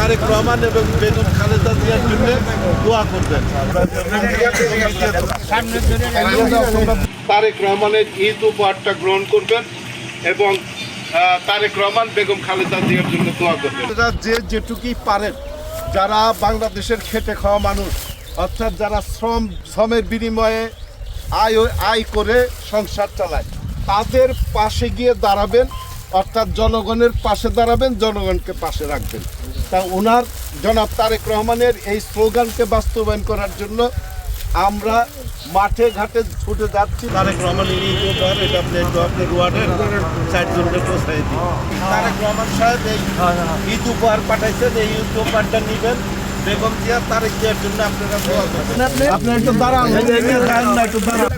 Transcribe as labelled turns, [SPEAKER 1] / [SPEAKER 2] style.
[SPEAKER 1] তারেক রহমান এবং বেগম খালেদা জিয়ার জন্য দোয়া করবেন। তারেক রহমানের ঈদ উপহারটা গ্রহণ করবেন এবং তারেক রহমান বেগম খালেদা জিয়ার জন্য দোয়া করবেন। যে যেটুকুই পারেন, যারা বাংলাদেশের খেটে খাওয়া মানুষ, অর্থাৎ যারা শ্রমের বিনিময়ে আয় করে সংসার চালায়, তাদের পাশে গিয়ে দাঁড়াবেন, অর্থাৎ জনগণের পাশে দাঁড়াবেন, জনগণকে পাশে রাখবেন। তা ওনার জনাব তারেক রহমানের এই স্লোগানকে বাস্তবায়ন করার জন্য আমরা মাঠে ঘাটে ছুটে যাচ্ছি। তারেক রহমানের ঈদ উপহার, এটা আপনার ওয়ার্ডের 4 জনকে পৌঁছাই দিই। তারেক রহমান সাহেব এই ঈদ উপহার পাঠাইছেন, এই ঈদ উপহারটা নেবেন। বেগম জিয়া তারেক জিয়ার জন্য আপনারা দোয়া করবেন। আপনার একটু দাঁড়ান, একটু দাঁড়ান।